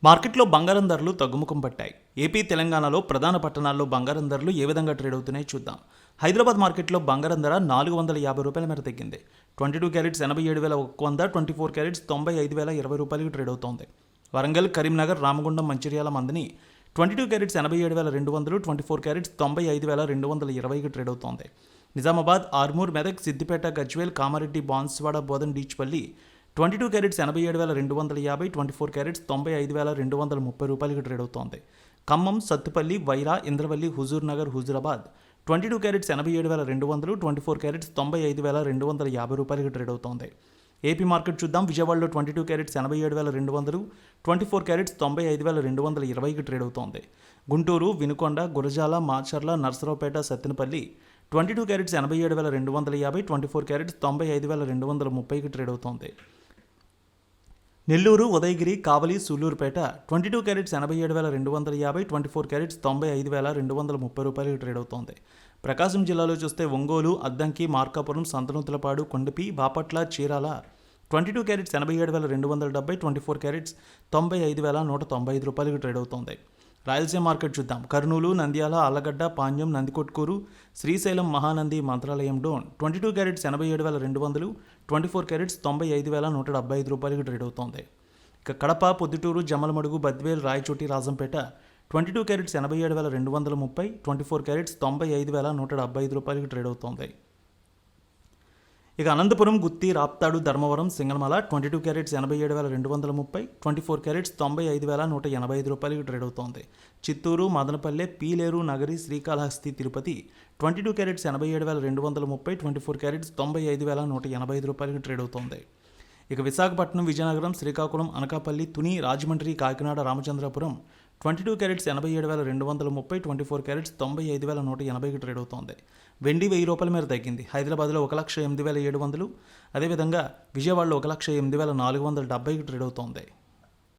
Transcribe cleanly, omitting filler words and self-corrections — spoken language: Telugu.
మార్కెట్లో బంగారం ధరలు తగ్గుముఖం పట్టాయి. ఏపీ, తెలంగాణలో ప్రధాన పట్టణాల్లో బంగారం ధరలు ఏ విధంగా ట్రేడ్ అవుతున్నాయో చూద్దాం. హైదరాబాద్ మార్కెట్లో బంగారం ధర ₹450 మేర తగ్గింది. 22 క్యారెట్స్ 87,100, 24 క్యారెట్స్ 95,020 ట్రేడ్ అవుతోంది. వరంగల్, కరీంనగర్, రామగుండం, మంచిర్యాల, మందని 22 క్యారెట్స్ 87,200, 24 క్యారెట్స్ 95,220 ట్రేడ్ అవుతోంది. Nizamabad, Armoor, Medak, Siddipet, Gajwel, Kamareddy, Banswada, Bodhan, Dichpally 22 carats 87,250, 24 carats 95,230 trade అవుతోంది. Khammam, Sathupally, Wyra, Indravelli, Huzur Nagar, Huzurabad 22 carats 87,200, 24 carats 95,250 trade అవుతోంది. ఏపీ మార్కెట్ చూద్దాం. విజయవాడలో 22 క్యారెట్స్ 87,200, 24 క్యారెట్స్ 95,220 ట్రేడ్ అవుతోంది. Guntur, Vinukonda, Gurazala, Macherla, Narasaraopet, Sattenapalli 22 carats 87,250, 24 carats 95,230 trade అవుతోంది. Nellore, Udayagiri, Kavali, Sullurpeta 22 carats 87,250, 24 carats 95,230 trade అవుతోంది. ప్రకాశం జిల్లాలో చూస్తే Ongole, Addanki, Markapuram, Santhanuthalapadu, Kondapi, Bapatla, Chirala 22 carats 87,270, 24 carats 95,195 trade అవుతోంది. రాయలసీమ మార్కెట్ చూద్దాం. Kurnool, Nandyal, Allagadda, Panyam, Nandikotkur, Srisailam, Mahanandi, Mantralayam Dhone 22 carats 87,200, 24 carats 95,175 trade అవుతోంది. ఇక Kadapa, Proddatur, Jammalamadugu, Badvel, Rayachoti, Rajampet 22 carats 87,230, 24 carats 95,175 trade అవుతోంది. ఇక Anantapuram, Gooty, Raptadu, Dharmavaram, Singanamala 22 carats 87,230, 24 carats 95,185 trade అవుతోంది. Chittoor, Madanapalle, Pileru, Nagari, Srikalahasti, Tirupati 22 carats 87,230, 24 carats 95,185 trade అవుతోంది. ఇక Visakhapatnam, Vizianagaram, Srikakulam, Anakapalli, Tuni, Rajahmundry, Kakinada, Ramachandrapuram 22 carats 87,230, 24 carats 95,180 trade అవుతోంది. వెండి ₹1,000 మేర తగ్గింది. హైదరాబాద్లో 1,08,700, అదేవిధంగా విజయవాడలో 1,08,470 ట్రేడ్ అవుతోంది.